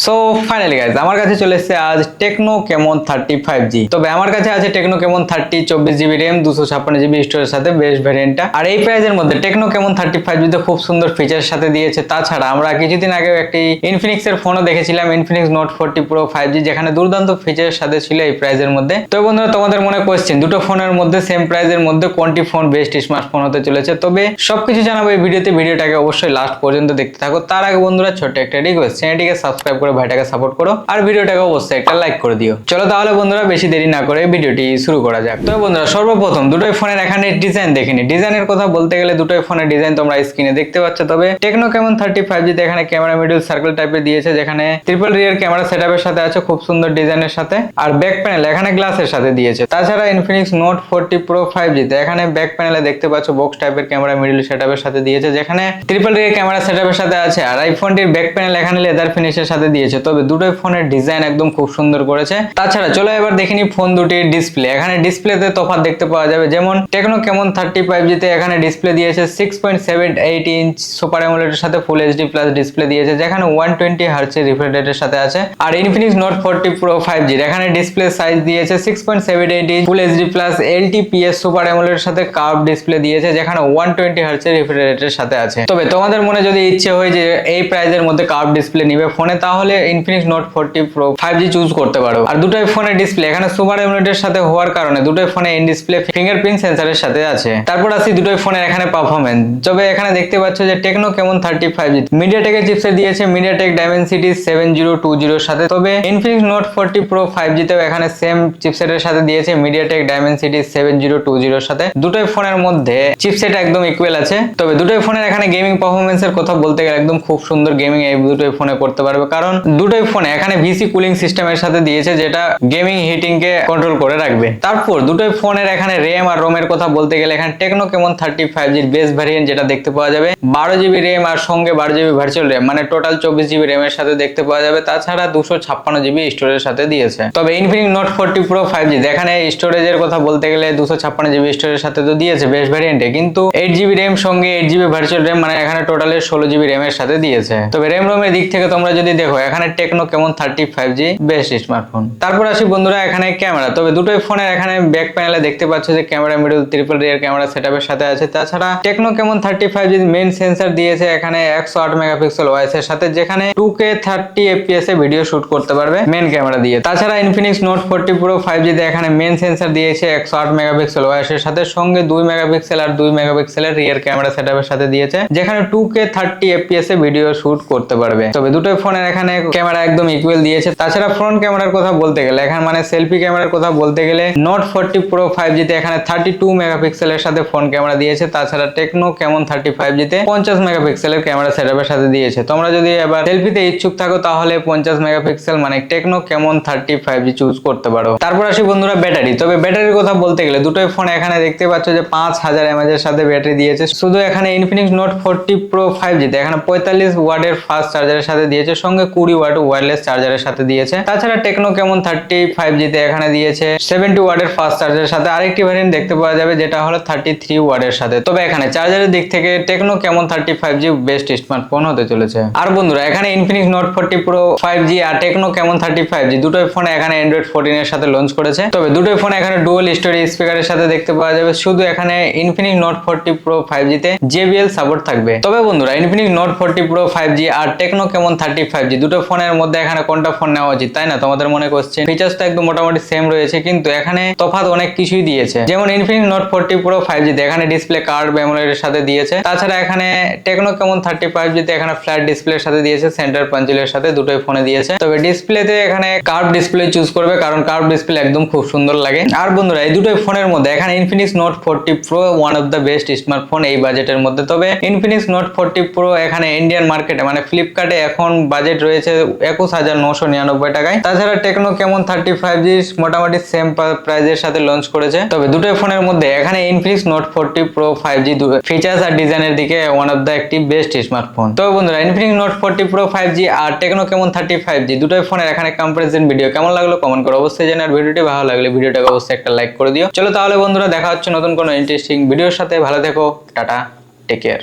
So finally guys আমার কাছে চলে এসেছে আজ টেকনো কেমন 35G। তবে আমার কাছে আছে টেকনো কেমন 30 24GB র্যাম 256GB স্টোরেজের সাথে বেস্ট ভ্যারিয়েন্টটা। আর এই প্রাইজের মধ্যে টেকনো কেমন 35G তে খুব সুন্দর ফিচারের সাথে দিয়েছে। তাছাড়া আমরা কিছুদিন আগে একটি ইনফিনিক্স এর ফোনও দেখেছিলাম, ইনফিনিক্স নোট 40 প্রো 5G, যেখানে দুর্দান্ত ফিচারের সাথে ছিল এই প্রাইজের মধ্যে। তো বন্ধুরা, তোমাদের মনে কোশ্চেন দুটো ফোনের মধ্যে সেম প্রাইজের মধ্যে কোনটি ফোন বেস্ট স্মার্টফোন হতে চলেছে। তবে সবকিছু জানাবো এই ভিডিওতে, ভিডিওটাকে অবশ্যই লাস্ট পর্যন্ত দেখতে থাকো। তার আগে বন্ধুরা ছোট্ট একটা রিকোয়েস্ট, চ্যানেলটিকে সাবস্ক্রাইব করে ভাইটাকে সাপোর্ট করো আর ভিডিওটাকে অবশ্যই একটা লাইক করে দিও। চলো তাহলে বন্ধুরা বেশি দেরি না করে ভিডিওটি শুরু করা যাক। তো বন্ধুরা সর্বপ্রথম দুটোই ফোনের এখানে ডিজাইন দেখিনি। ডিজাইনের কথা বলতে গেলে দুটোই ফোনের ডিজাইন তোমরা স্ক্রিনে দেখতে পাচ্ছ। তবে টেকনো কেমন 35G তে এখানে ক্যামেরা মিডল সার্কেল টাইপের দিয়েছে, যেখানে ট্রিপল রিয়ার ক্যামেরা সেটআপের সাথে আছে খুব সুন্দর ডিজাইনের সাথে। আর ব্যাক প্যানেল এখানে গ্লাসের সাথে দিয়েছে। তাছাড়া ইনফিনিক্স নোট 40 প্রো 5G তে এখানে ব্যাক প্যানেলে দেখতে পাচ্ছ বক্স টাইপের ক্যামেরা মিডল সেটআপের সাথে দিয়েছে, যেখানে ট্রিপল রিয়ার ক্যামেরা সেটআপের সাথে আছে। আর এই ফোনটির ব্যাক প্যানেল এখানে লেদার ফিনিশের সাথে দিয়েছে। তবে দুটোই ফোনের ডিজাইন একদম খুব সুন্দর করেছে। তাছাড়া চলো এবার দেখিনি ফোন দুটির ডিসপ্লে। এখানে ডিসপ্লেতে তফাৎ দেখতে পাওয়া যাবে। যেমন টেকনো কেমন 35G তে এখানে ডিসপ্লে দিয়েছে 6.78 ইঞ্চ সুপার অ্যামোলেডের সাথে ফুল এইচডি প্লাস ডিসপ্লে দিয়েছে, যেখানে 120 হার্টজ রিফ্রেশ রেটের সাথে আছে। আর ইনফিনিক্স নোট 40 প্রো 5G এখানে ডিসপ্লে সাইজ দিয়েছে 6.78 inch full HD plus LTPS super অ্যামোলেডের সাথে কার্ভ ডিসপ্লে দিয়েছে, যেখানে 120 হার্টজ রিফ্রেশ রেটের সাথে আছে। তবে তোমাদের মনে যদি ইচ্ছে হয় যে এই প্রাইজের মধ্যে কার্ভ ডিসপ্লে নিবে ফোনে, তাহলে Infinix Note 40 Pro 5G choose করতে পারো। আর দুটোই ফোনের ডিসপ্লে এখানে সুপার অ্যামোলেডের সাথে হওয়ার কারণে দুটোই ফোনে ইন ডিসপ্লে ফিঙ্গারপ্রিন্ট সেন্সরের সাথে আছে। তারপর আসি দুটোই ফোনের এখানে পারফরম্যান্স। তবে এখানে দেখতে পাচ্ছ যে টেকনো কেমন 35G মিডিয়াটেকের চিপসেট দিয়েছে, মিডিয়াটেক ডাইমেনসিটি 7020 এর সাথে। তবে ইনফিনিক্স নোট 40 প্রো 5G তেও এখানে সেম চিপসেটের সাথে দিয়েছে, মিডিয়াটেক ডাইমেনসিটি 7020 এর সাথে। দুটোই ফোনের মধ্যে চিপসেট একদম ইকুয়াল আছে। তবে দুটোই ফোনের এখানে গেমিং পারফরম্যান্সের কথা বলতে গেলে একদম খুব সুন্দর গেমিং এই দুটোই ফোনে করতে পারবে, কারণ দুটোই ফোনে এখানে ভিসি কুলিং সিস্টেমের সাথে দিয়েছে, যেটা গেমিং হিটিং কে কন্ট্রোল করে রাখবে। তারপর দুটোই ফোনের এখানে র্যাম আর রোমের কথা বলতে গেলে এখানে টেকনো কেমন 35G এর বেস ভ্যারিয়েন্ট যেটা দেখতে পাওয়া যাবে 12GB র্যাম আর সঙ্গে 12GB ভার্চুয়াল র্যাম, মানে টোটাল 24GB র্যাম এর সাথে দেখতে পাওয়া যাবে। তাছাড়া 256GB স্টোরেজের সাথে দিয়েছে। তবে ইনফিনিক্স নোট 40 প্রো 5G এখানে স্টোরেজের কথা বলতে গেলে 256GB স্টোরেজের সাথে তো দিয়েছে বেস ভ্যারিয়েন্টে, কিন্তু 8GB র্যাম সঙ্গে 8GB ভার্চুয়াল র্যাম, মানে এখানে টোটালে 16GB র্যাম এর সাথে দিয়েছে। তবে র্যাম রোমের দিক থেকে তোমরা যদি দেখো এখানে techno Camon 35G best smartphone. তারপর আসি বন্ধুরা এখানে ক্যামেরা। তবে দুটোই ফোনের এখানে ব্যাক প্যানেলে দেখতে পাচ্ছ যে camera middle triple rear camera সেটআপের সাথে আছে। তাছাড়া techno Camon 35G main sensor দিয়েছে এখানে 108 মেগাপিক্সেল ওআইএস এর সাথে, যেখানে 2K 30 FPS এ ভিডিও শুট করতে পারবে মেইন ক্যামেরা দিয়ে। তাছাড়া ইনফিনিক্স নোট 40 প্রো 5G তে এখানে মেইন সেন্সর দিয়েছে 108 মেগাপিক্সেল ওআইএস এর সাথে, সঙ্গে 2 মেগাপিক্সেল আর 2 মেগাপিক্সেলের রিয়ার ক্যামেরা সেটআপের সাথে দিয়েছে, যেখানে 2K 30 FPS এ ভিডিও শুট করতে পারবে। তবে দুটোই ফোনের এখানে ক্যামেরা একদম ইকুয়াল দিয়েছে। তাছাড়া ফ্রন্ট ক্যামেরার কথা বলতে গেলে এখানে মানে সেলফি ক্যামেরার কথা বলতে গেলে নোট 40 প্রো 5G তে এখানে 32 মেগাপিক্সেলের সাথে ফ্রন্ট ক্যামেরা দিয়েছে। তাছাড়া টেকনো কেমন 35G তে 50 মেগাপিক্সেলের ক্যামেরা সেটআপের সাথে দিয়েছে। তোমরা যদি এবার সেলফিতে ইচ্ছুক থাকো তাহলে 50 মেগাপিক্সেল মানে টেকনো কেমন 35G চুজ করতে পারো। তারপর আসি বন্ধুরা ব্যাটারি। তবে ব্যাটারির কথা বলতে গেলে দুটোই ফোন এখানে দেখতে পাচ্ছ যে 5000 mAh এর সাথে ব্যাটারি দিয়েছে। শুধু এখানে ইনফিনিক্স নোট 40 প্রো 5G তে এখানে 45 ওয়াটের ফাস্ট চার্জারের সাথে দিয়েছে, সঙ্গে 20 ওয়াট ওয়্যারলেস চার্জারের সাথে দিয়েছে। তাছাড়া টেকনো কেমন 35G তে এখানে দিয়েছে 70 ওয়াটের ফাস্ট চার্জারের সাথে। আরেকটি ভ্যারিয়েন্ট দেখতে পাওয়া যাবে যেটা হলো 33 ওয়াটের সাথে। তবে এখানে চার্জারের দিক থেকে techno Camon 35G best smartphone হতে চলেছে। আর বন্ধুরা এখানে ইনফিনিক্স নোট 40 প্রো 5G আর টেকনো কেমন 35G দুটোই ফোন এখানে অ্যান্ড্রয়েড 14 এর সাথে লঞ্চ করেছে। তবে দুটোই ফোন এখানে ডুয়াল স্টোরেজ স্পিকারের সাথে দেখতে পাওয়া যাবে। শুধু এখানে ইনফিনিক্স নোট 40 প্রো 5G তে JBL সাপোর্ট থাকবে। তবে বন্ধুরা ইনফিনিক্স নোট 40 প্রো 5G আর টেকনো কেমন 35G দুটো ফোনের মধ্যে এখানে কোনটা ফোন নেওয়া উচিত, তাই না? তোমাদের মনে কোশ্চেন। ফিচার্স তো একদম মোটামুটি সেম রয়েছে, কিন্তু এখানে তফাৎ অনেক কিছুই দিয়েছে। যেমন ইনফিনিক্স নোট 40 প্রো 5G তে এখানে ডিসপ্লে কার্ভ অ্যামোলেডের সাথে দিয়েছে। তাছাড়া এখানে টেকনো কেমন 35G তে এখানে ফ্ল্যাট ডিসপ্লের সাথে দিয়েছে, সেন্টার পাঞ্চিলের সাথে দুটোই ফোনে দিয়েছে। তবে ডিসপ্লেতে এখানে কার্ভ ডিসপ্লে চুজ করবে, কারণ কার্ভ ডিসপ্লে একদম খুব সুন্দর লাগে। আর বন্ধুরা এই দুটোই ফোনের মধ্যে এখানে Infinix Note 40 pro one of the best smartphone এই বাজেটের মধ্যে। তবে ইনফিনিক্স নোট 40 প্রো এখানে ইন্ডিয়ান মার্কেটে মানে ফ্লিপকার্টে এখন বাজেট রয়েছে 21999 টাকায়। তাছাড়া টেকনো কেমন 35G মোটামুটি সেম প্রাইজের সাথে লঞ্চ করেছে। তবে দুটোই ফোনের মধ্যে এখানে Infinix Note 40 Pro 5G features আর ডিজাইনের দিকে ওয়ান অফ দ্য একটি বেস্ট স্মার্টফোন। তো বন্ধুরা ইনফিনিক্স নোট 40 প্রো 5G আর টেকনো কেমন 35G দুটোই ফোনের এখানে কম্পারিজন ভিডিও কেমন লাগলো কমেন্ট করো অবশ্যই জানার। ভিডিওটি ভালো লাগলে ভিডিওটাকে অবশ্যই একটা লাইক করে দিও। চলো তাহলে বন্ধুরা দেখা হচ্ছে নতুন কোনো ইন্টারেস্টিং ভিডিওর সাথে। ভালো থেকো, টাটা, টেক কেয়ার।